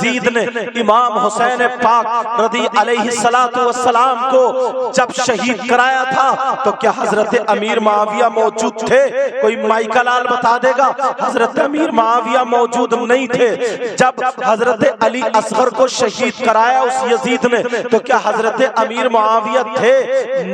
Yazid ने इमाम हुसैन पाक रदी अलैहिस्सलातु वस्सलाम को जब शहीद कराया था तो क्या हजरत अमीर मुआविया मौजूद थे? कोई माइका लाल बता देगा। हजरत अमीर मुआविया मौजूद नहीं थे। जब हजरत अली असगर को शहीद कराया उस यजीद ने तो क्या हजरत अमीर मुआविया थे?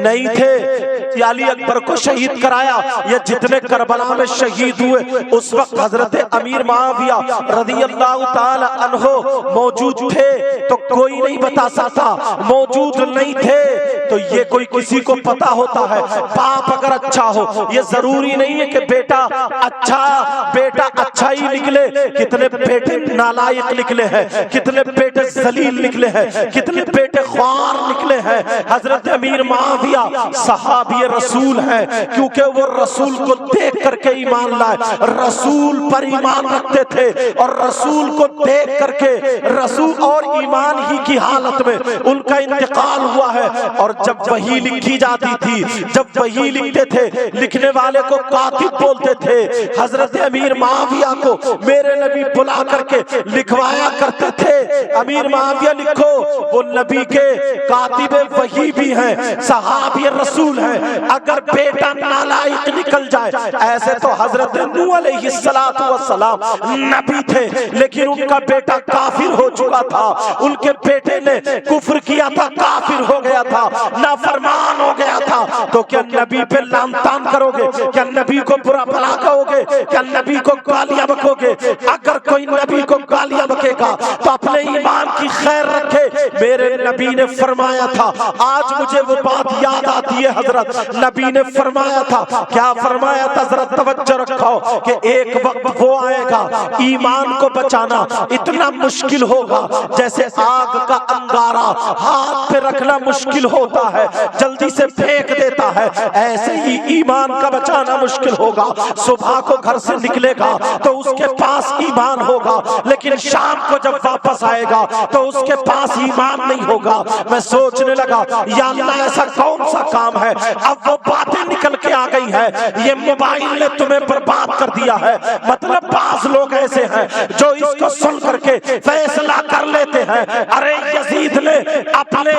नहीं थे। अली अकबर को शहीद कराया, ये जितने करबला में शहीद हुए उस वक्त हजरत अमीर मुआविया रदियल्लाहु ताला अन्हु मौजूद थे? तो कोई नहीं बता सकता। मौजूद नहीं थे तो ये कोई किसी को पता होता है। बाप अगर अच्छा हो, ये जरूरी नहीं है कि बेटा अच्छा ही निकले। कितने बेटे नालायक निकले हैं, कितने बेटे जलील निकले हैं, कितने बेटे ख्वार निकले हैं। हजरत अमीर मुआविया सहाबी रसूल है, क्योंकि वो रसूल को देख करके ईमान लाए, रसूल पर ईमान रखते थे और रसूल को देख करके रसूल और ईमान ही की हालत में उनका इंतकाल हुआ है। और जब वही लिखी जाती थी, जब वही लिखते थे, लिखने वाले को कातिब बोलते थे। हजरत अमीर मुआविया को मेरे नबी बुला करके लिखवाया करते थे, अमीर मुआविया लिखो। वो नबी के कातिब वही भी हैं, सहाबी रसूल हैं। अगर बेटा नालायक निकल जाए, ऐसे तो हजरत नूह अलैहिस्सलातु वस्सलाम नबी थे लेकिन उनका बेटा काफिर हो चुका था, उनके बेटे ने कुफ्र किया था, काफिर हो गया था, नाफरमान हो गया था। तो क्या नबी पे लानतान करोगे? क्या नबी को बुरा भला कहोगे? क्या नबी को गालियां बकोगे? अगर कोई नबी को गालियां बकेगा तो अपने ईमान की खैर रखे। मेरे नबी ने फरमाया था, आज मुझे वो बात याद आती है, हजरत नबी ने फरमाया था, क्या फरमाया था? जरा तवज्जो रखो कि एक वक्त वो आएगा ईमान को बचाना इतना मुश्किल होगा जैसे आग का अंगारा हाथ पे रखना मुश्किल होता है, जल्दी से फेंक देता है, ऐसे ही ईमान का बचाना मुश्किल होगा। सुबह को घर से निकलेगा तो उसके पास ईमान होगा, लेकिन शाम को जब वापस आएगा तो उसके पास ईमान नहीं होगा। मैं सोचने लगा, या अल्लाह ऐसा कौन सा काम है? अब वो बातें निकल के आ गई है, ये मोबाइल ने तुम्हें बर्बाद कर दिया है। मतलब बाज लोग ऐसे हैं जो इसको सुन करके फैसला कर लेते हैं, अरे यजीद ने अपने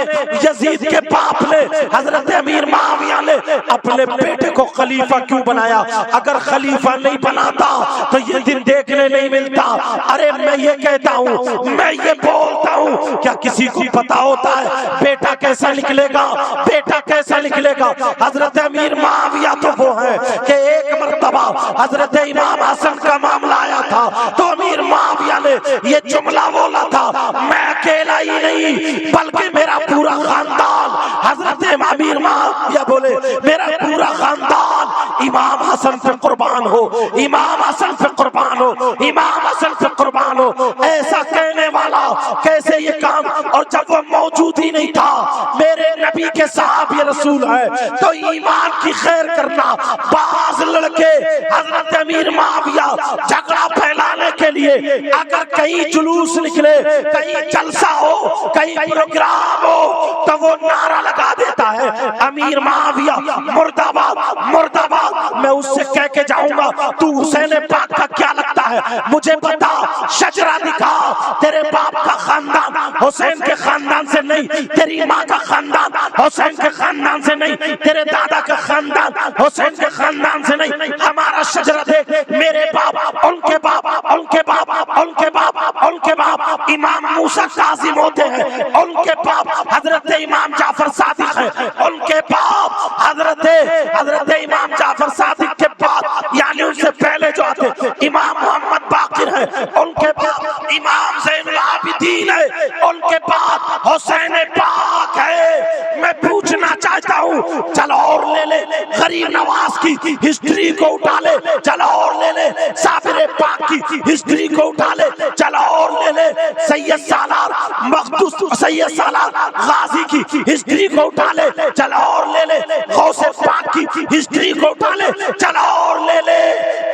यजीद के बाप ने हजरत अमीर मुआविया ने अपने बेटे को खलीफा क्यों बनाया? अगर खलीफा नहीं बनाता तो ये दिन देखने नहीं मिलता। अरे मैं ये कहता हूँ, मैं ये बोलता हूँ, क्या किसी को पता होता है बेटा कैसा निकलेगा? बेटा कैसा निकलेगा? हजरत अमीर मुआविया तो वो है कि एक मर्तबा हजरत इमाम हसन का मामला आया था तो अमीर मुआविया ने ये जुमला बोला था, मैं अकेला ही नहीं बल्कि मेरा पूरा खानदान। हजरत अमीर मुआविया बोले, मेरा पूरा खानदान इमाम हसन पे कुर्बान हो, इमाम हसन पे कुर्बान हो, इमाम हसन पे कुर्बान हो। ऐसा कहने वाला कैसे ये काम? और जब वो मौजूद ही नहीं था, मेरे नबी के साहब ये रसूल है, तो ईमान की खैर करना। बाज लड़के हजरत अमीर मुआविया झगड़ा फैलाने के लिए अगर कहीं जुलूस निकले, कहीं जलसा हो, कहीं प्रोग्राम हो, तो वो नारा लगा देता है, अमीर मुआविया मुर्दाबाद मुर्दाबाद। मैं उससे कह के जाऊंगा, तू हुसैन पाक का क्या लगता है? मुझे बता, शजरा दिखा। तेरे बाप का खानदान हुसैन के खानदान से नहीं, तेरी माँ का खानदान हुसैन के खानदान से नहीं, तेरे दादा का खानदान हुसैन के खानदान से नहीं। हमारा शजरा देख, मेरे बाप, उनके बाप, उनके बाप, उनके बाप, उनके बाप इमाम मूसा कासिम होते हैं, उनके बाप हजरत इमाम जाफर सादिक है, उनके बाप हजरत इमाम जाफर सादिक के बाद यानी उनसे पहले जो आते इमाम मोहम्मद बाकिर है, उनके बाद इमाम ज़ैनुल आबिदीन है, उनके बाद हुसैन पाक है। मैं पूछना चाहता हूँ, चलो और ले ले गरीब नवाज की हिस्ट्री को उठा ले, चलो और ले ले साबिर पाक की हिस्ट्री को उठा ले, चलो और ले ले सैयद सालार मखदूस सैयद सालार गाजी की हिस्ट्री को उठा ले, चलो और ले ले गौसे पाक की हिस्ट्री को उठा ले, चलो और ले ले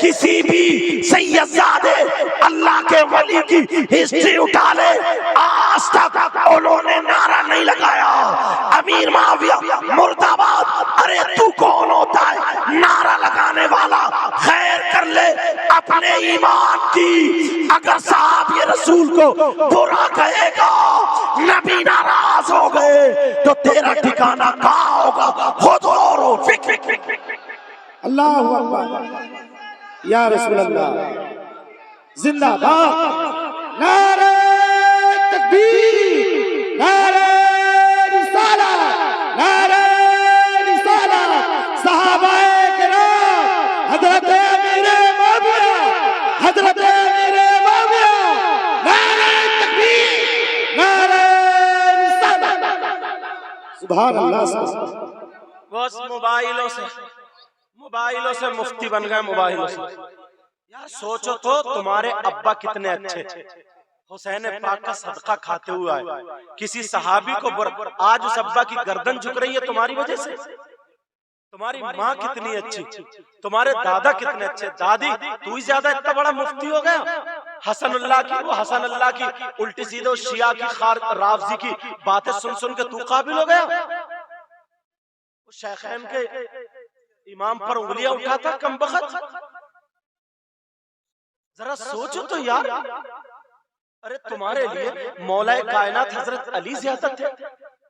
किसी भी सैयदजादे अल्लाह के वली की हिस्ट्री उठा ले। आज तक उन्होंने नारा नहीं लगाया, अमीर मुआविया मुर्दाबाद। अरे तू कौन होता है नारा लगाने वाला? खैर कर ले अपने ईमान की। अगर साहब ये रसूल को को बुरा कहेगा, नबी नाराज हो गए तो तेरा ठिकाना कहाँ होगा? खुद और फिक्र। अल्लाहु अकबर, या रसूल अल्लाह, जिंदाबाद, नारे तकबीर, नारे रिसालत, नारे रिसालत, सहाबाए किराम, हजरत अमीरे मुआविया, हजरत अमीरे मुआविया, नारे तकबीर, नारे रिसालत। सुभान अल्लाह। बस मोबाइलों से मुफ्ती बन गए, मोबाइलों से। यार सोचो तो, तुम्हारे अब्बा कितने अच्छे थे, हुसैन पाक का सदका खाते हुए आए, किसी सहाबी को आज उस अब्बा की गर्दन झुक रही है तुम्हारी वजह से। तुम्हारी माँ कितनी अच्छी, तुम्हारे दादा कितने अच्छे, दादी तू ही ज्यादा इतना बड़ा मुफ्ती हो गया। हसनुल्लाह की, वो हसनुल्लाह की उल्टी सीधे शिया की रावजी की बातें सुन सुन के तू काबिल हो गया। शेखैन के इमाम पर उंगलियां उठाता कम बखत। जरा सोचो तो यार, अरे तुम्हारे लिए मौलाए कायनात हजरत अली ज्यादा थे,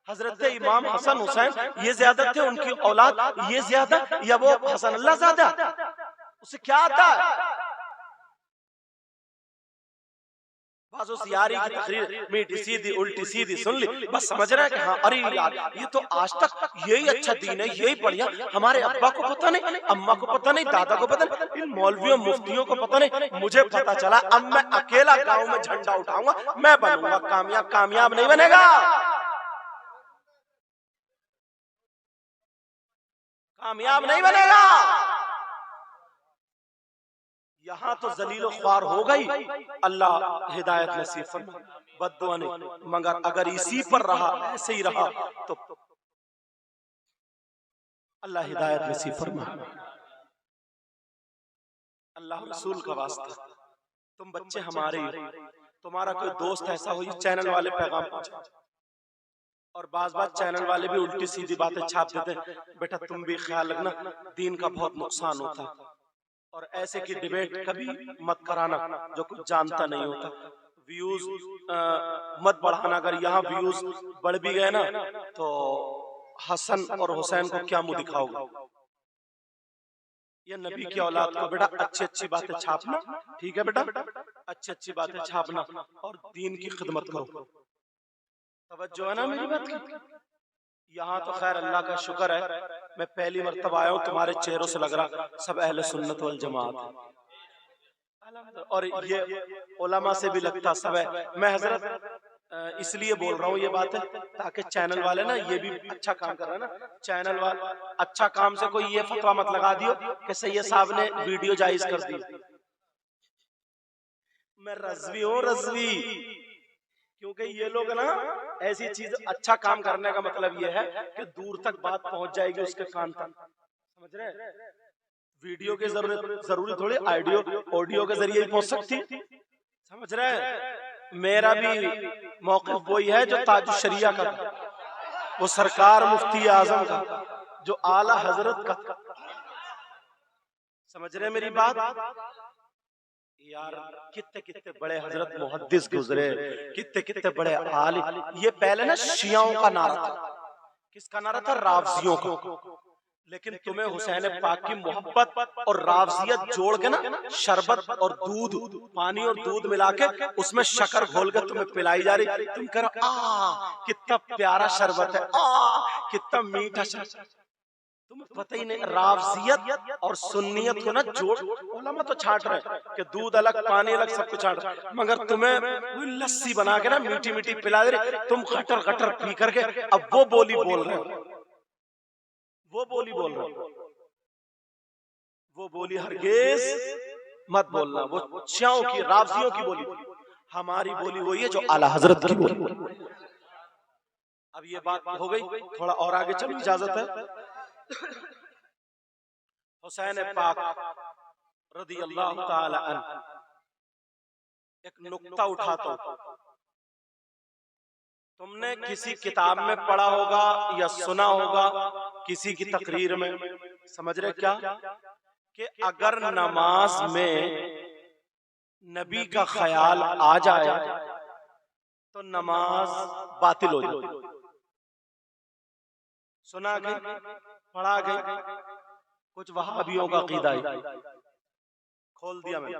हजरत इमाम हसन हुसैन ये ज्यादा थे, उनकी औलाद ये ज्यादा, या वो हसन अल्लाह ज्यादा? उसे क्या आता है? यारी की तकरीर मीठी सीधी उल्टी सीधी सुन ली, बस समझ रहा है कि हाँ, अरे यार ये तो आज तक यही अच्छा दीन है, यही बढ़िया। हमारे अब्बा को पता नहीं, अम्मा को पता नहीं, दादा को पता नहीं, इन मौलवियों मुफ्तियों को पता नहीं, मुझे पता चला। अब मैं अकेला गांव में झंडा उठाऊंगा, मैं बनूंगा कामयाब। कामयाब नहीं बनेगा, कामयाब नहीं बनेगा। यहाँ तो जलीलो ख्वार हो गई, अल्लाह हिदायत नसीब फरमाए, बद्दुआ नहीं। मगर अगर इसी पर रहा, ऐसे ही रहा, तो अल्लाह हिदायत नसीब फरमाए। अल्लाह रसूल का वास्ता, तुम बच्चे हमारे ही, तुम्हारा कोई दोस्त ऐसा हो, चैनल वाले पैगाम पहुंचा, और बाज चैनल वाले भी उल्टी सीधी बातें छाप देते हैं। बेटा तुम भी ख्याल रखना, दीन का बहुत नुकसान होता है, और ऐसे की डिबेट कभी मत कराना जो कुछ जानता नहीं होता। व्यूज मत बढ़ाना, अगर यहाँ व्यूज बढ़ भी गए ना तो हसन और हुसैन को क्या मुंह दिखाओगे? ये नबी की औलाद को बेटा अच्छी अच्छी बातें छापना, ठीक है बेटा, अच्छी अच्छी बातें छापना और दीन की खिदमत करो। तवज्जो है ना मेरी बात की? यहाँ तो खैर अल्लाह का शुक्र है, मैं पहली मर्तबा आया हूँ, तुम्हारे चेहरों से लग रहा सब अहले सुन्नत वल जमात है, और ये उलमा से भी लगता सब है। मैं हजरत इसलिए बोल रहा हूँ ये बात है ताकि चैनल वाले ना, ये भी अच्छा काम कर रहे हैं ना, चैनल वाले अच्छा काम से कोई ये फतवा मत लगा दियो कि सैयद साहब ने वीडियो जायज कर दी। मैं रज़वी हूँ, रज़वी, क्योंकि ये लोग ना ऐसी चीज, अच्छा काम करने का मतलब ये है कि दूर तक बात पहुंच जाएगी उसके कान तक, समझ रहे हैं? वीडियो की जरूरी थोड़ी ऑडियो के जरिए पहुंच सकती, समझ रहे हैं? मेरा भी मौक़िफ़ वही है जो ताजुश शरिया का था, वो सरकार मुफ्ती आजम का, जो आला हजरत का, समझ रहे हैं मेरी बात? यार कितने कितने बड़े हजरत मुहद्दिस गुजरे, कितने कितने बड़े आलिम। ये पहले ना शियाओं का नारा था, किसका नारा था? रावजियों का। लेकिन तुम्हें हुसैन पाक की मोहब्बत और रावजियत जोड़ के ना, शरबत और दूध, पानी और दूध मिला के उसमें शक्कर घोल के तुम्हें पिलाई जा रही। तुम कह रहे हो कितना प्यारा शरबत है, कितना मीठा शरबत। तुम्हें पता ही नहीं, रावजियत और सुन्नियत को ना जोड़, उलमा तो छाट रहे कि दूध अलग पानी अलग सब कुछ छाट रहे, मगर तुम्हें लस्सी बना के ना मीठी मीठी पिला दे रहे, तुम गटर गटर पी करके अब वो बोली बोल रहे हो, वो बोली बोल रहे हो। वो बोली हरगिज मत बोलना, वो शियाओं की, रावजियों की बोली। हमारी बोली वही है जो आला हजरत की बोली। अब ये बात हो गई, थोड़ा और आगे चलो, इजाजत है। हुसैन पाक रदी अल्लाह ताला अन्हु, एक नुक्ता उठाता हूं, तुमने किसी किताब में पढ़ा होगा या सुना होगा, किसी की तकरीर में, समझ रहे क्या? कि अगर नमाज में नबी का ख्याल आ जाए तो नमाज बातिल हो जाती। सुना गई, पढ़ा गई, कुछ वहाबियों का अकीदा है, खोल दिया मैंने।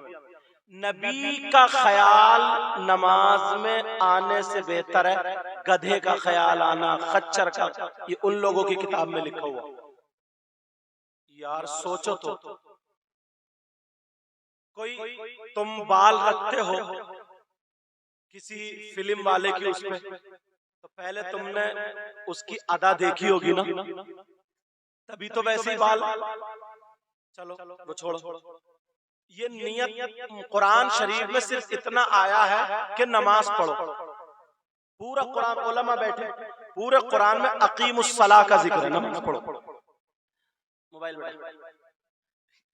नबी का ख्याल नमाज में आने से बेहतर है गधे का ख्याल आना, खच्चर का। ये उन लोगों की किताब में लिखा हुआ। यार सोचो तो, कोई तुम बाल रखते हो किसी फिल्म वाले की उस पे, तो पहले तुमने उसकी अदा देखी होगी ना, तभी तो वैसे ही बाल। चलो वो छोड़ो, ये नियत कुरान शरीफ में सिर्फ इतना आया है कि नमाज पढ़ो। पूरा कुरान, उलमा बैठे, पूरे कुरान में अकीमुस्सलाह का जिक्र है, नमाज पढ़ो। मोबाइल में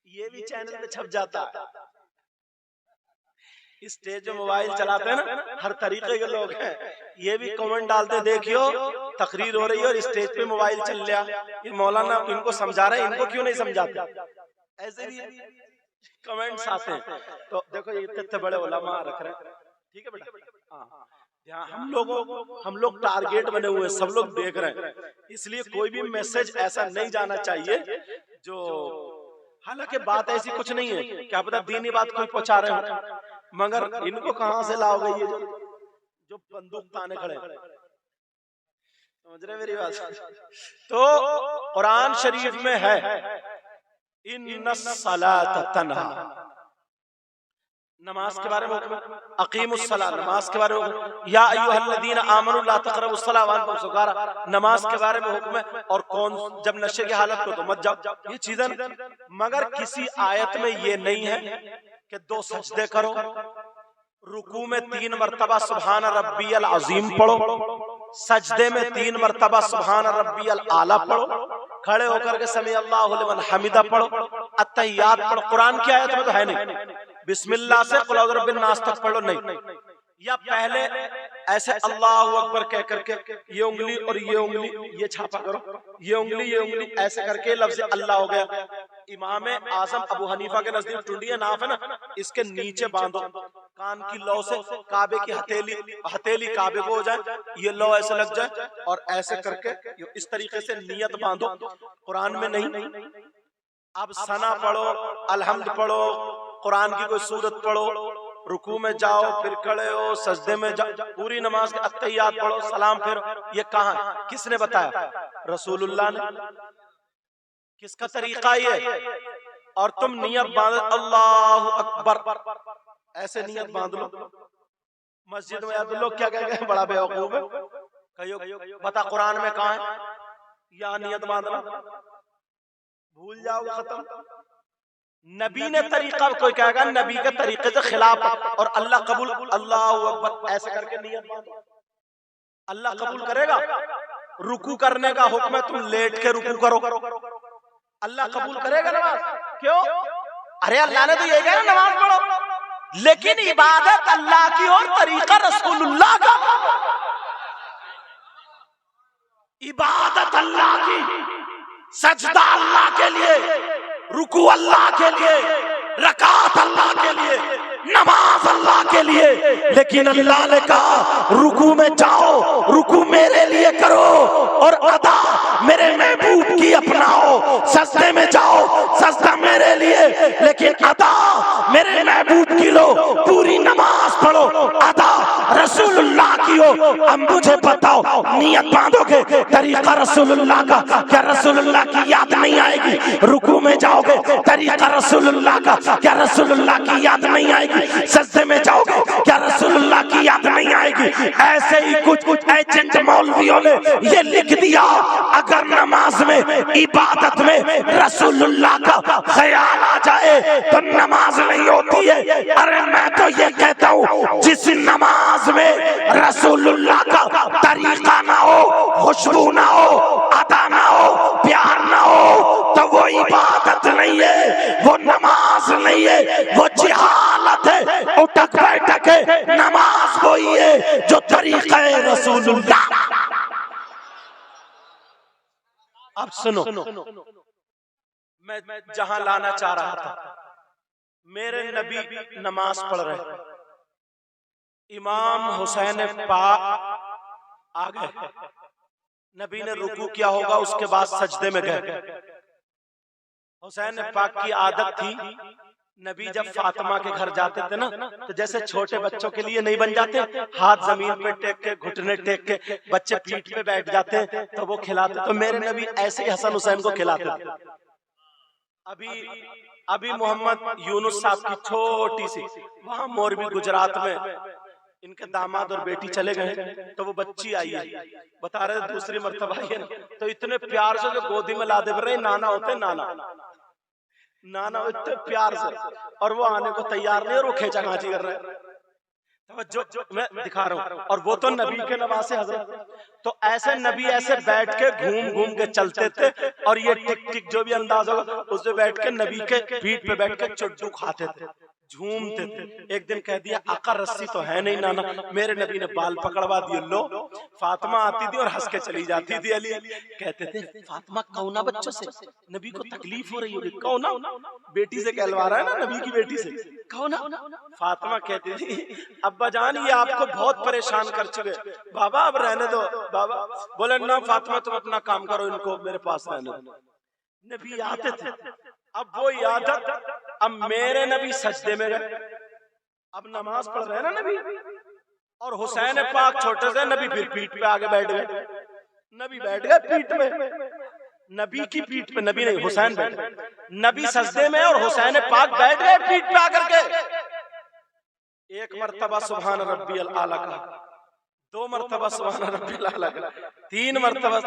ये भी चैनल पे छप जाता है। स्टेज जो मोबाइल चलाते हैं ना, हर तरीके के लोग हैं, ये भी कमेंट डालते, देखियो तकरीर हो रही है और स्टेज पे मोबाइल चल रहा। ये मौलाना इनको समझा रहे हैं, इनको क्यों नहीं समझाते? ऐसे भी कमेंट्स आते हैं। तो देखो ये इतने बड़े उलमा रख रहे हैं, ठीक है बेटा। हाँ, यहाँ हम लोग टारगेट बने हुए हैं, सब लोग देख रहे हैं, इसलिए कोई भी मैसेज ऐसा नहीं जाना चाहिए जो, हालांकि बात ऐसी कुछ नहीं है, क्या पता दीनी बात कोई पहुंचा रहे हो, मगर इनको कहां से लाओगे ये जो बंदूक ताने खड़े, समझ रहे मेरी बात? तो कुरान शरीफ में है इन्नस्सलात तन्हा, नमाज के बारे में हुक्म, अकीमुस्सलाह नमाज के बारे में, या अय्युहल्लज़ीना आमनू ला तक़रबुस्सलाह व अंतुम सुकारा नमाज के बारे में हुक्म है। और कौन, जब नशे की हालत में तो मत जाओ, ये चीजें। मगर किसी आयत में ये नहीं है कि 2 सजदे करो, रुकू में 3 मरतबा सुभान रब्बियल अज़ीम पढ़ो, सजदे में 3 मरतबा सुभान रब्बियल आला पढ़ो, खड़े होकर के समी अल्लाहु लिमन हमिदा पढ़ो, अत्तहियात पढ़ो। कुरान की आयत में तो है नहीं, बिस्मिल्लाह से कुल औज़ु बिर्रब्बिन नास तक पढ़ो नहीं, या पहले ऐसे अल्लाहु अकबर कह करके ये उंगली और ये उंगली ये छापा करो, ये उंगली ऐसे करके लफ्ज़ अल्लाह हो गया। इमाम आजम अबू हनीफा के नजदीक टुंडिया नाफ है ना, इसके नीचे बांधो कान की लौ से, काबे की हथेली काबे को हो जाए, ये लौ ऐसे लग जाए, और ऐसे करके इस तरीके से नियत बांधो। कुरान में नहीं। अब सना पढ़ो, अलहम्द पढ़ो, कुरान की कोई सूरत पढ़ो, रुकू में जाओ, फिर खड़े हो, सजदे में जाओ, पूरी नमाज के अत्तहियात पढ़ो, सलाम फिर। ये कहाँ है? किसने बताया? रसूलुल्लाह ने। किसका तरीका ये? और तुम नियत बांध, अल्लाहु अकबर, ऐसे नियत बांध लो। मस्जिद में याद लोग क्या कहेंगे, बड़ा बेवकूफ है, कहियो बता कुरान में कहाँ है या नियत बांधना, भूल जाओ, खत्म। नबी ने तरीका, कोई कहेगा नबी के तरीके से खिलाफ, और अल्लाह कबूल, अल्लाहु अकबर ऐसे करके नियत बांधो, अल्लाह कबूल करेगा। रुकू करने का हुक्म है, तुम लेट के रुकू करो, अल्लाह कबूल करेगा नमाज। क्यों? अरे अल्लाह ने तो ये कहा नमाज पढ़ो, लेकिन इबादत अल्लाह की और तरीका रसूलुल्लाह का। इबादत अल्लाह की, सजदा अल्लाह के लिए, रुकू अल्लाह के लिए, रकात अल्लाह के लिए, नमाज अल्लाह के लिए। लेकिन अल्लाह ने कहा रुकू में जाओ, रुकू मेरे लिए करो, और अदा मेरे महबूब की अपनाओ। सजदे में जाओ, सजदा मेरे लिए, लेकिन अदा मेरे महबूब की लो। पूरी नमाज पढ़ो, अदा रसूलुल्लाह की हो। अब मुझे बताओ, नियत बांधोगे तरीका रसूलुल्लाह का, क्या रसूलुल्लाह की याद नहीं आएगी? रुकू में जाओगे तरीका रसूलुल्लाह का, क्या रसूलुल्लाह की याद नहीं आएगी? सजदे में जाओगे, क्या रसूलुल्लाह की याद नहीं आएगी? ऐसे ही कुछ एजेंट मौलवियों ने ये लिख दिया, अगर नमाज में, इबादत में रसूलुल्लाह का ख्याल आ जाए तो नमाज नहीं होती है। अरे मैं तो ये कहता हूँ, जिस नमाज में रसूलुल्लाह का तरीका ना हो, खुशबू ना हो, अदा ना हो, प्यार ना हो, तो वो इबादत नहीं है, वो नमाज नहीं है, वो जिहालत है, उठक बैठक है। नमाज वही है जो तरीका है रसूलुल्लाह। अब सुनो, मैं जहां लाना चाह रहा था, मेरे नबी नमाज पढ़ रहे, इमाम हुसैन पाक आ गए, नबी ने रुकू किया होगा, उसके बाद सजदे में गए। हुसैन पाक की आदत थी, नबी जब फातिमा के घर जाते थे ना, तो जैसे छोटे बच्चों के लिए नहीं बन जाते, हाथ जमीन पे टेक के, घुटने टेक के, बच्चे पीठ पे बैठ जाते हैं तो वो खिलाते, तो मेरे नबी ऐसे ही हसन हुसैन को खिलाते थे। अभी मोहम्मद यूनुस साहब की छोटी सी वहां मोरबी गुजरात में इनके दामाद और बेटी चले गए, तो वो बच्ची आई है, बता रहे दूसरी मर्तबा आई है ना, तो इतने प्यार से जो गोदी में ला दे रहे, नाना होते नाना नाना इतने प्यार से, और वो आने को तैयार नहीं, और वो खेचा खाची कर रहे हैं। जो मैं दिखा रहा हूँ, और वो तो नबी के नवासे हजरत, तो ऐसे नबी ऐसे बैठ के घूम घूम के चलते थे, और ये टिक टिक जो भी अंदाज होगा उसमें बैठ के नबी के पीठ पे बैठ के चुड्डू खाते थे, झूमते थे। एक दिन कह दिया आका रस्सी तो है नहीं नाना, मेरे नबी ने बाल पकड़वा दिए, लो। फातिमा आती थी और हंस के चली जाती थी। अली कहते थे फातिमा कौना बच्चों से नबी को तकलीफ हो रही होगी, कौना बेटी से कहलवा रहा है ना, नबी की बेटी से कौना। फातिमा कहती थी अब्बा जान ये आपको बहुत परेशान कर चुके, बाबा अब रहने दो। बाबा बोले ना फातिमा तुम अपना काम करो, इनको मेरे पास रहने दो। नबी आते थे, अब वो आदत, अब मेरे नबी सजदे में गए, अब नमाज पढ़ रहे हैं ना नबी, और हुसैन पाक छोटे से, नबी फिर पीठ पे आगे बैठ गए, नबी बैठ गए पीठ में, नबी की पीठ पे, नबी नहीं हुसैन बैठ गए, नबी सजदे में और हुसैन पाक बैठ गए पीठ पे आकर के। एक मर्तबा सुभान रब्बियल आला का, 2 मर्तबा सुभान रब्बियल आला का, 3 मर्तबा,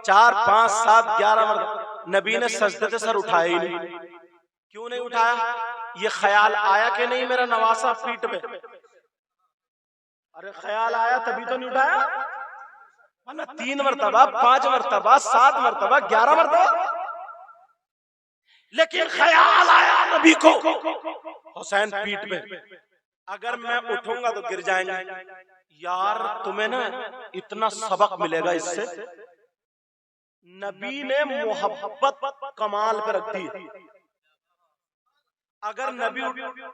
4, 5, 7, 11 मर्तबा नबी ने सजदे से सर उठाया ही नहीं। क्यों नहीं उठाया? ये ख्याल आया कि नहीं मेरा नवासा पीठ पे? अरे ख्याल आया तभी तो नहीं उठाया, वरना 3 मर्तबा, 5 मर्तबा, 7 मर्तबा, 11 मर्तबा, लेकिन ख्याल आया नबी को हुसैन पीठ पे, अगर मैं उठूंगा तो गिर जाएंगे। यार तुम्हें ना इतना सबक मिलेगा इससे, नबी ने मोहब्बत कमाल पे रख दी। अगर नबी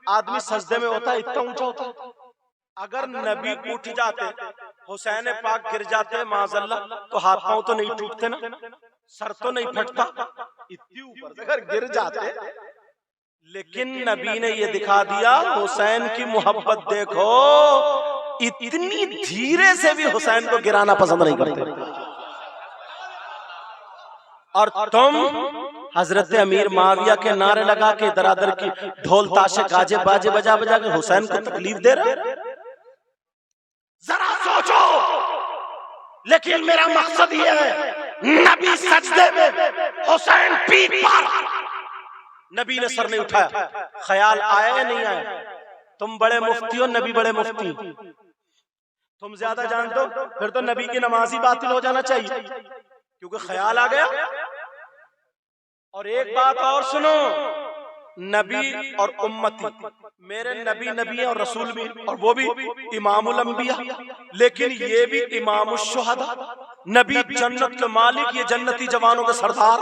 आदमी सजदे में होता इतना ऊंचा होता, अगर नबी उठ जाते, हुसैन पाक गिर जाते माज़अल्लाह, तो हाथ पांव तो नहीं टूटते ना, सर तो नहीं फटता, इतनी ऊपर से अगर गिर जाते। लेकिन नबी ने ये दिखा दिया हुसैन की मोहब्बत देखो, इतनी धीरे से भी हुसैन को गिराना पसंद नहीं करते। और तुम हजरत अमीर माविया के नारे लगा के दरादर की ढोल ताशे गाजे बाजे बजा बजा के हुसैन को तकलीफ दे रहे। जरा सोचो, लेकिन मेरा मकसद ये है, नबी सजदे में, हुसैन पीठ पर, नबी ने सर नहीं उठाया। ख्याल आया या नहीं आया? तुम बड़े मुफ्ती हो, नबी बड़े मुफ्ती, तुम ज्यादा जानते हो, फिर तो नबी की नमाज ही बातिल हो जाना चाहिए, क्योंकि ख्याल आ गया। और एक बात और सुनो, नबी और उम्मती, मेरे नबी नबी और रसूल भी, और वो भी इमामुल अंबिया, लेकिन ये भी इमामुश शुहदा, नबी जन्नत के मालिक, ये जन्नती जवानों के सरदार,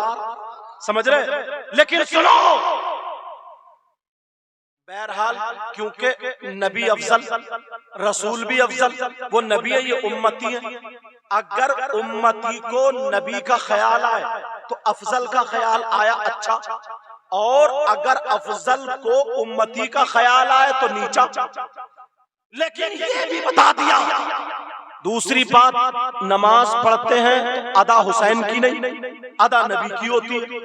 समझ रहे? लेकिन सुनो, बहरहाल क्योंकि नबी अफजल, रसूल भी अफजल, वो नबी है, ये उम्मती है। अगर उम्मती को नबी का ख्याल आए तो अफजल का ख्याल आया अच्छा, और अगर अफजल को उम्मती का ख्याल आए तो नीचा। लेकिन ये भी बता दिया, दूसरी बात, नमाज पढ़ते हैं अदा हुसैन की नहीं, अदा नबी की होती है,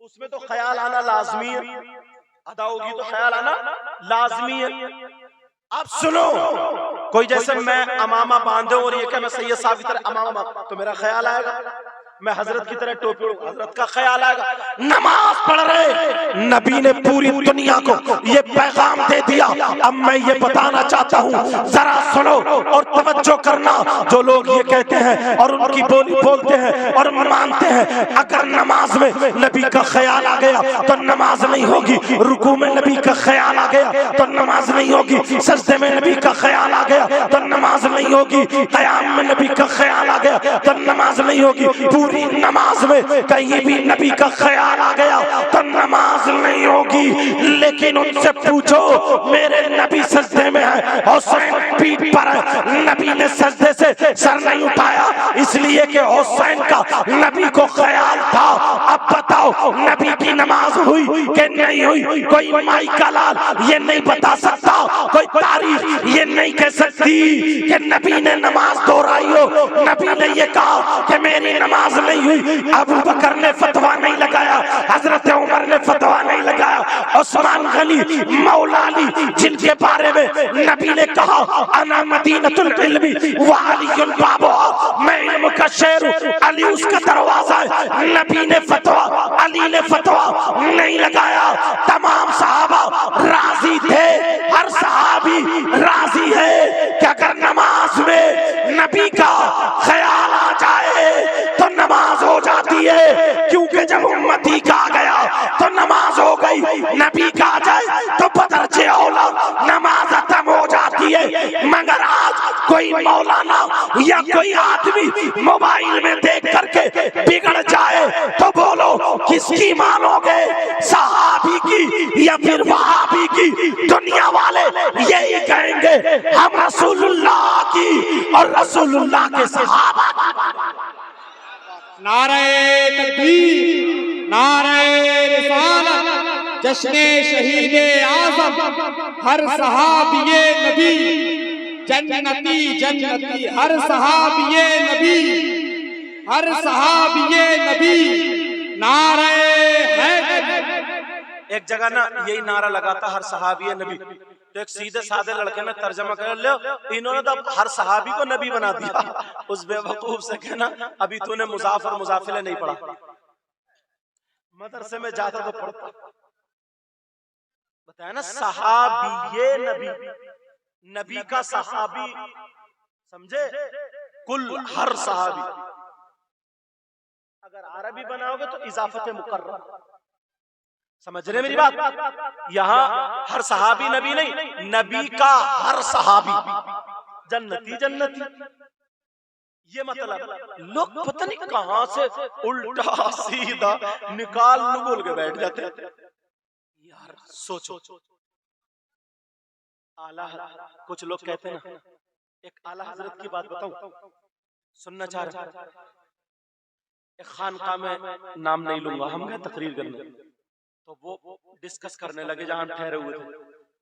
उसमें तो ख्याल आना लाजमी है, अदा होगी तो ख्याल आना लाजमी है। अब सुनो, कोई जैसे मैं अमामा बांधे और ये क्या मैं सैयद साहब की तरह अमामा, तो मेरा ख्याल आएगा, मैं हजरत की तरह टोपी, हजरत का ख्याल आएगा। नमाज पढ़ रहे नबी ने पूरी दुनिया को ये पैगाम दे दिया। अब मैं ये बताना चाहता हूँ, जरा सुनो और तवज्जो करना। जो लोग ये कहते हैं और उनकी बोली बोलते हैं और मानते हैं, अगर नमाज में नबी का ख्याल आ गया तो नमाज नहीं होगी, रुकू में नबी का ख्याल आ गया तो नमाज नहीं होगी, सजदे में नबी का ख्याल आ गया तो नमाज नहीं होगी, क़याम में नबी का ख्याल आ गया तो नमाज नहीं होगी, पूरी भी नमाज में कहीं भी नबी का ख्याल आ गया तो नमाज नहीं होगी। लेकिन उनसे पूछो, मेरे नबी सजदे में है, हुसैन पीठ पर है, नबी ने सजदे से सर नहीं उठाया इसलिए कि हुसैन का नबी को ख्याल था। अब बताओ नबी की नमाज हुई कि नहीं हुई? कोई माई का लाल ये नहीं बता सकता, कोई तारीख ये नहीं कह सकती कि नबी ने नमाज दोहराई हो, नबी ने ये कहा कि मेरी नमाज नहीं हुई। अबू बकर ने फतवा नहीं लगाया, हजरत उमर ने फतवा नहीं लगाया, उस्मान गनी, मौला अली जिनके बारे में नबी ने कहा अना मदीनतुल इल्मी व अलीयुल बाबुहा, मैं इल्म का शहर हूं, अली उसका दरवाजा है। नबी ने फतवा, अली ने फतवा नहीं लगाया। तमाम सहाबा राजी थे, हर सहाबी राजी है कि अगर नमाज में नबी का ख्याल आ जाए तो नमाज हो जाती है, क्योंकि जब उम्मती का आ गया तो नमाज हो गई, नबी का आ जाए तो बदरजे औला नमाज खत्म हो जाती है। मगर आज कोई मौलाना या कोई आदमी मोबाइल में देख करके बिगड़ जाए तो बोलो किसकी मानोगे, सहाबी की या फिर वहाबी की? दुनिया वाले यही कहेंगे हम रसूलुल्लाह की और रसूलुल्लाह के सहाबा की। नारे तकबीर, नारे रिसालत, जश्ने शहीदे आज़म, हर सहाबिये नबी जन्नती जन्नती, हर सहाबिये नबी, हर सहाबिये नबी, नारे हैदर। एक जगह ना यही नारा लगाता हर सहाबी नबी, तो एक सीधे साधे लड़के ने तर्जमा कर लिया, इन्होंने तो हर सहाबी को नबी बना दिया। उस बेवकूफ से कहना अभी तूने मुजाफ और मुजाफिले नहीं पढ़ा, मदरसे में जाता तो पढ़ता। बताया ना सहाबी नबी, नबी का सहाबी समझे, कुल हर सहाबी। अगर अरबी बनाओगे तो इजाफत मुकर्रर, समझ रहे मेरी बात? यहाँ हर सहाबी नबी नहीं, नबी का हर सहाबी जन्नती जन्नती, ये मतलब। लोग पता नहीं कहां से उल्टा सीधा निकाल बोल के बैठ जाते हैं। यार सोचो, आला कुछ लोग कहते हैं ना, एक आला हजरत की बात बताऊं, सुनना चाह रहे। एक खानका में नाम नहीं लूंगा, हम गए तकरीर करने, तो वो डिस्कस करने लगे जहां ठहरे हुए थे।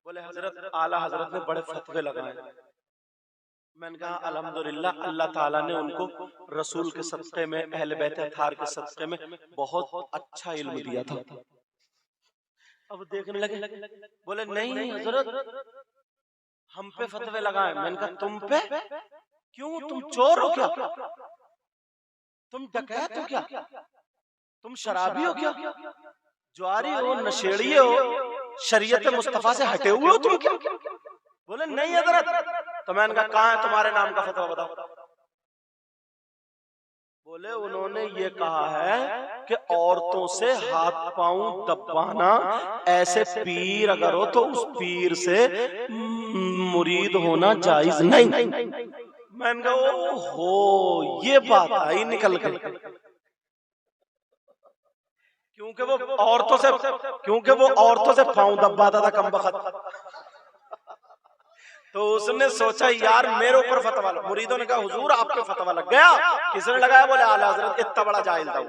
बोले हजरत, आला हजरत ने बड़े फतवे लगाए। मैंने कहा अल्हम्दुलिल्लाह, अल्लाह ताला ने उनको रसूल के सदक़े में, अहले बैत अत्हार के सदक़े में बहुत अच्छा इल्म दिया था। अब देखने लगे, बोले नहीं हजरत हम पे फतवे लगाए। मैंने कहा तुम पे क्यों? तुम चोर हो क्या? तुम डकैत हो क्या? तुम शराबी हो क्या? ज्वारी हो, नशेड़िए हो, शरीयत मुस्तफा से हटे हुए हो तुम क्या? बोले नहीं हजरत। तो मैंने कहा कहाँ है तुम्हारे नाम का फतवा बताओ। बोले उन्होंने ये कहा है कि औरतों से हाथ पांव दबाना, ऐसे पीर अगर हो तो उस पीर से मुरीद होना जायज नहीं। मैंने कहा ओहो, ये बात आई निकल कर, क्योंकि वो औरतों से पांव दबाता था कम बखत। तो उसने सोचा यार मेरे ऊपर फतवा लगा। मुरीदों ने कहा हुजूर आप पे फतवा लग गया। किसने लगाया? बोले आला हजरत, इतना बड़ा जाहिल था।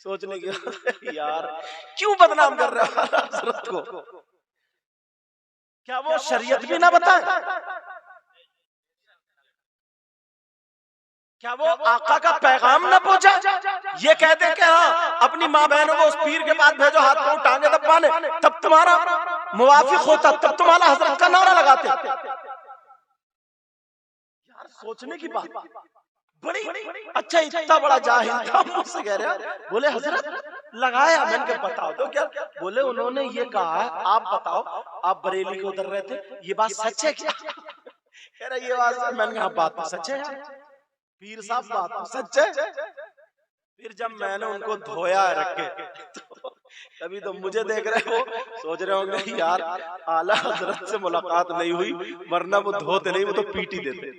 सोचने की यार क्यों बदनाम कर रहे हो हजरत को? क्या वो शरीयत भी ना बताए? क्या वो आका का पैगाम ना पहुंचा? ये कहते कि हाँ अपनी माँ बहनों को उस पीर के पास भेजो हाथ पांव टांगे दबाने, तब तुम्हारा मुवाफिक होता, तब तुम्हारा हजरत का नारा लगाते। यार सोचने की बात बड़ी। अच्छा इतना बड़ा जाहिल था, मुझसे कह रहे बोले हजरत लगाया। मैंने कहा बताओ तो क्या? बोले उन्होंने ये कहा है, आप बताओ, आप बरेली को उधर रहे थे, ये बात सच है क्या? कह रहा ये बात। मैंने कहा बात तो सच है पीर साहब, बात तो सच है। फिर जब मैंने उनको धोया रख के, तो तभी तो मुझे देख रहे हो, सोच रहे होंगे यार आला हजरत से मुलाकात नहीं हुई, वरना वो धोते नहीं, वो तो पीटी देते।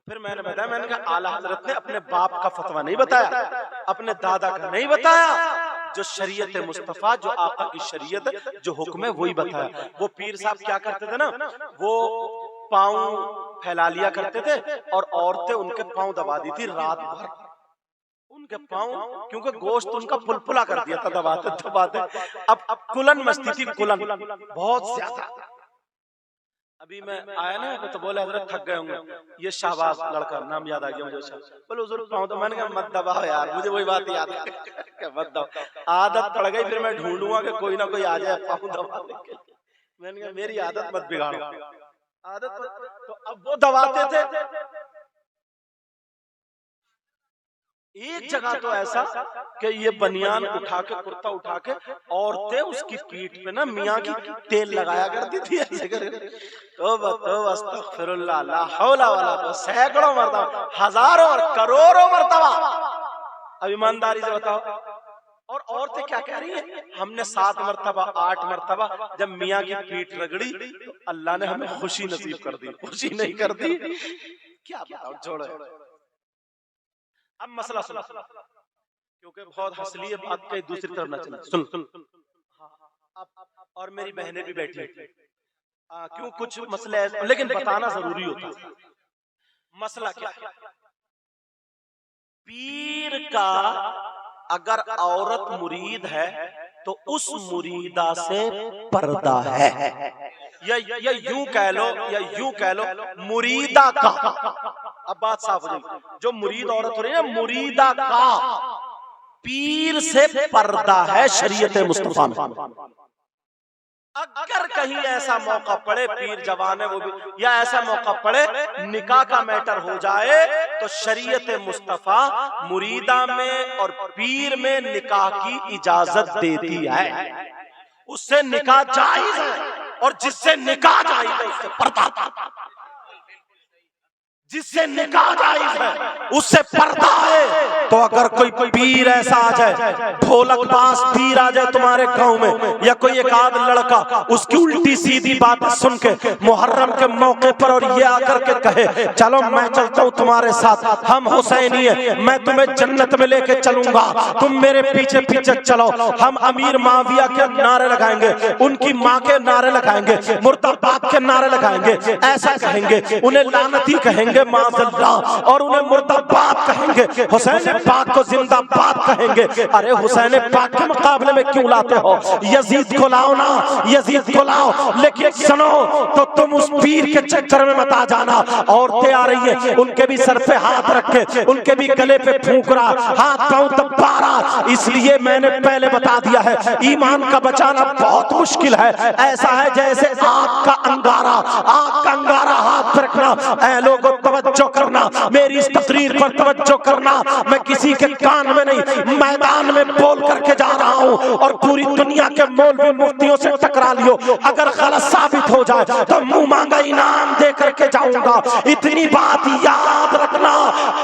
फिर मैंने बताया, मैंने कहा आला हजरत ने अपने बाप का फतवा नहीं बताया, अपने दादा का नहीं बताया, जो शरीयत मुस्तफा, जो आका की शरीयत, जो हुक्म है वही बताया। वो पीर साहब क्या करते थे ना, वो पाँव फैला लिया करते थे और औरतें उनके पाँव दबा दी थी रात भर, उनके पाँव, क्योंकि गोश्त उनका पुलपुला कर दिया था दबाते दबाते। अब कुलन मस्ती थी, कुलन बहुत ज्यादा। अभी मैं आया ना तो बोले हजरत थक गए होंगे, ये शाहबाज लड़का, नाम याद आ गया मुझे, बोले हुजूर पाँव, तो मैंने कहा मत दबाओ यार, मुझे वही बात याद है मत दबाओ। आदत पड़ गई, फिर मैं ढूंढूंगा कि कोई ना कोई आ जाए पाँव दबाने के लिए। मैंने कहा मेरी आदत मत बिगाड़ो, आदत। तो अब वो दबाते थे। एक जगह तो ऐसा कि ये बनियान उठा के, कुर्ता उठा के, औरतें उसकी पीठ पे ना मियाँ की तेल लगाया करती थी ऐसे करके। तो अस्तगफिरुल्लाह, ला हौला वला कुव्वता, सैकड़ों मर्तबा, हजारों और करोड़ों मर्तबा। अब ईमानदारी से बताओ, और औरतें क्या कह रही हैं, हमने 7 मर्तबा 8 मर्तबा जब मियाँ की पीठ रगड़ी तो अल्लाह ने हमें खुशी नसीब कर दी, खुशी नहीं कर दी, क्या बताओ, छोड़ो। अब मसला सुनो, क्योंकि बहुत हंसली है बात, कहीं दूसरी तरफ ना चले। सुन और मेरी बहनें भी बैठी हैं, क्यों कुछ मसले, लेकिन बताना जरूरी होता है। मसला क्या है, पीर का अगर औरत मुरीद है तो उस मुरीदा से पर्दा है, या यूं कह लो, या यूं कह लो मुरीदा का। अब बात साफ हो जाएगी, जो मुरीद औरत हो रही है, मुरीदा का पीर से पर्दा है शरीयत मुस्तफा में। अगर कहीं ऐसा मौका पड़े, पीर जवान है वो भी, या ऐसा मौका पड़े निकाह का मैटर हो जाए, तो शरीयत मुस्तफा मुरीदा में और पीर में निकाह की इजाजत देती है, उससे निकाह जायज है। और जिससे निकाह जायज है उससे पर्दा, जिससे निकाह जायज है उससे पर्दा है। तो अगर कोई पीर ऐसा आ जाए, ढोलक बास पीर आ जाए तुम्हारे गांव में, या कोई एक आध लड़का उसकी उल्टी सीधी बात सुन के मुहर्रम के मौके पर और ये आकर के कहे चलो मैं चलता हूँ तुम्हारे साथ, हम हुसैनी है, मैं तुम्हें जन्नत में लेके चलूंगा, तुम मेरे पीछे पीछे चलो, हम अमीर माविया के नारे लगाएंगे, उनकी माँ के नारे लगाएंगे, मुर्दाबाद के नारे लगाएंगे, ऐसा कहेंगे, उन्हें लानती कहेंगे माज़अल्लाह, और उन्हें मुर्दाबाद कहेंगे, हुसैन पाक को जिंदाबाद कहेंगे। अरे हुसैन पाक के मुकाबले में क्यों लाते हो, यजीद को लाओ ना, यजीद को लाओ, लेकिन सुनो तो तुम उस पीर के चक्कर में मत आ जाना। औरतें आ रही है, उनके भी सर पे हाथ रखे, उनके भी गले पे फूंक रहा, हाथ पांव दबा रहा। इसलिए मैंने पहले बता दिया है, ईमान का बचाना बहुत मुश्किल है। ऐसा है जैसे आग का अंगारा, आग का अंगारा हाथ पे रखना। ऐ लोगों तवज्जो करना, मेरी इस तकरीर पर तवज्जो करना, मैं किसी के कान में नहीं मैदान में बोल करके जा रहा हूँ, और पूरी दुनिया के मौलवी मुफ्तियों से टकरा लियो, अगर गलत साबित हो जाए तो मुंह मांगा इनाम दे करके जाऊंगा। इतनी बात याद रखना,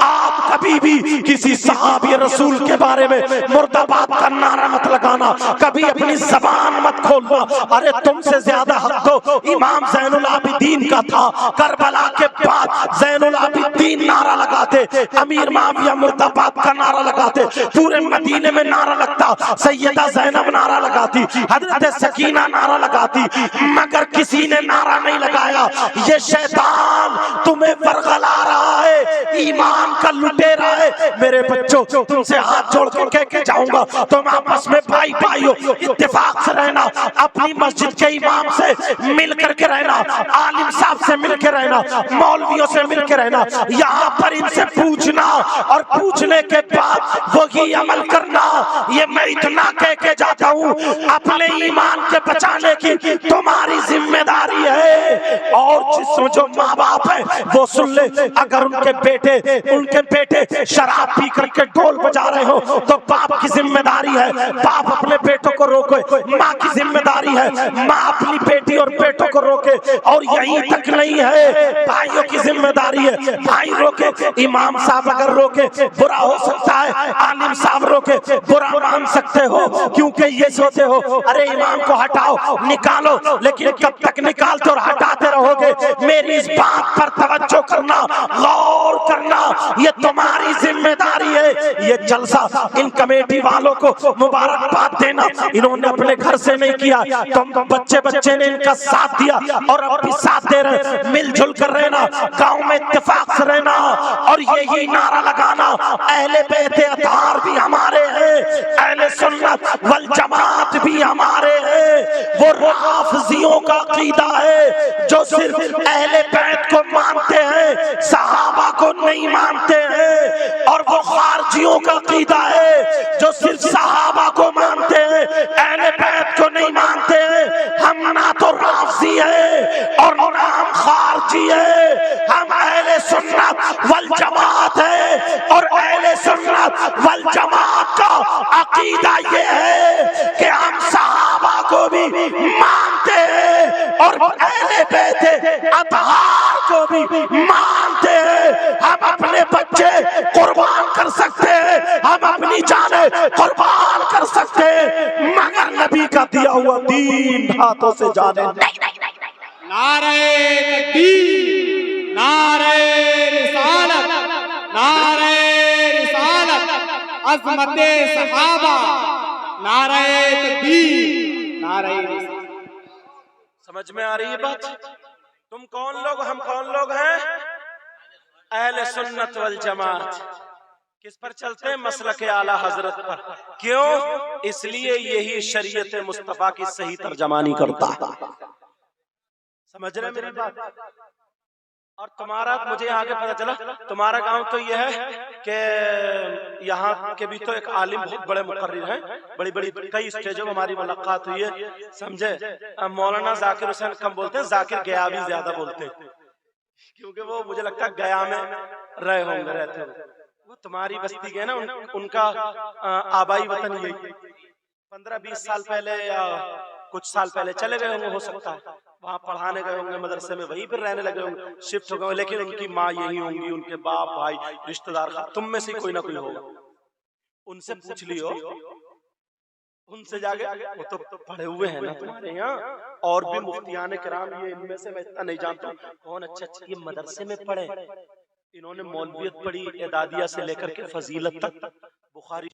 आप कभी भी किसी सहाबी रसूल के बारे में मुर्दाबाद का नारा मत लगाना, कभी अपनी जबान मत खोलना। अरे तुमसे ज्यादा हक तो इमाम ज़ैनुल आबिदीन का था, करबला के बाद ज़ैनुल आबिदीन नारा लगाते, अमीर माविया मुर्दाबाद का नारा लगाते, पूरे मदीने में नारा लगता, सैयदा ज़ैनब नारा लगाती, हजरत सकीना नारा लगाती, मगर किसी ने नारा नहीं लगाया। ये शैतान तुम्हें बरगला रहा है, ईमान का लुटेरा है। मेरे बच्चों तुमसे हाथ जोड़ के कह के जाऊंगा, तुम आपस में भाई भाई हो, इत्तेफाक से रहना, अपनी मस्जिद के इमाम से मिल करके रहना, आलिम साहब से मिल के रहना, मौलवियों से मिल के रहना, यहाँ पर इनसे पूछना और पूछने के बाद वही अमल करना। ये मैं इतना कह के जाता हूँ, अपने ईमान के बचाने की तुम्हारी जिम्मेदारी है। और जिसमें जो माँ बाप है वो सुन ले, अगर उनके बेटे बेटे शराब पी करके ढोल बजा रहे हो तो बाप की जिम्मेदारी है, बाप अपने बेटों को रोके, माँ की जिम्मेदारी है, माँ अपनी बेटी और बेटों को रोके। और यही तक नहीं है, भाइयों की जिम्मेदारी है, भाई रोके। इमाम साहब अगर रोके बुरा हो सकता है, आलिम साहब रोके बुरा मान सकते हो, क्योंकि ये सोचते हो अरे इमाम को हटाओ निकालो, लेकिन कब तक निकालते और हटाते रहोगे? मेरी इस बात पर तवज्जो करना, गौर करना, ये तुम्हारी जिम्मेदारी है। ये जलसा इन कमेटी वालों को मुबारकबाद देना, इन्होंने अपने घर से नहीं किया, तुम बच्चे बच्चे ने इनका साथ दिया और अब भी साथ दे रहे। मिलजुल कर रहना, गांव में इत्तेफाक से रहना और यही नारा लगाना, अहले बैत अतार भी हमारे हैं, अहले सुन्नत वल जमात भी हमारे हैं। वो राफिजियों का अकीदा है जो सिर्फ अहले बैत को मानते हैं, सहाबा को नहीं मानते हैं। और वो खारजियों का अकीदा है जो सिर्फ सहाबा को मानते हैं, अहले बैत को नहीं मानते हैं। हम ना तो राफिजी है और ना हम खारजी है, हम अहले सुन्नत वल जमात है। और अहले सुन्नत वल जमात का अकीदा ये है कि हम सहाबा को भी मानते हैं और अहले बैत अतहार को भी मानते हैं। हम अपने बच्चे कुर्बान कर सकते हैं, हम अपनी जाने कुर्बान कर सकते हैं, मगर नबी का दिया हुआ दीन हाथों से जाने नहीं। नारे तकबीर, नारे रिसालत, नारे रिसालत, अज़मते सहाबा, नारे तकबीर, नारे रिसालत। समझ में आ रही है बात? तुम कौन लोग, हम कौन लोग हैं? अहले सुन्नत वल जमात। किस पर चलते हैं? मसलक आला हजरत पर। क्यों? इसलिए यही शरीयत मुस्तफा की सही तर्जमानी करता है। समझ रहे मेरी बात? और तुम्हारा, मुझे आगे पता चला तुम्हारा गांव तो यह है कि यहाँ के भी तो एक आलिम बहुत बड़े मुकर्रिर हैं, बड़ी बड़ी कई स्टेजों में हमारी मुलाकात हुई है, समझे? मौलाना जाकिर हुसैन कम बोलते हैं, जाकिर गयावी ज्यादा बोलते हैं, क्योंकि वो मुझे लगता है गया में रहे होंगे, रहते होंगे। वो तुम्हारी बस्ती के ना, उनका आबाई वतन यही 15-20 साल पहले या कुछ साल पहले चले गए होंगे, हो सकता है वहां पढ़ाने गए होंगे मदरसे में, वहीं पर रहने लगे होंगे, शिफ्ट हो गए। लेकिन उनकी माँ यही होंगी, उनके बाप भाई रिश्तेदार, तुम में से कोई ना कोई होगा। उनसे पूछ लियो, उनसे जाके, वो तो पढ़े हुए हैं ना तुम्हारे यहाँ, और भी मुफ्तियाने किराम, ये इनमें से मैं इतना नहीं जानता कौन अच्छा अच्छा ये मदरसे में पढ़े, इन्होंने मौलवियत पढ़ी एदादिया से लेकर के फजीलत तक, बुखारी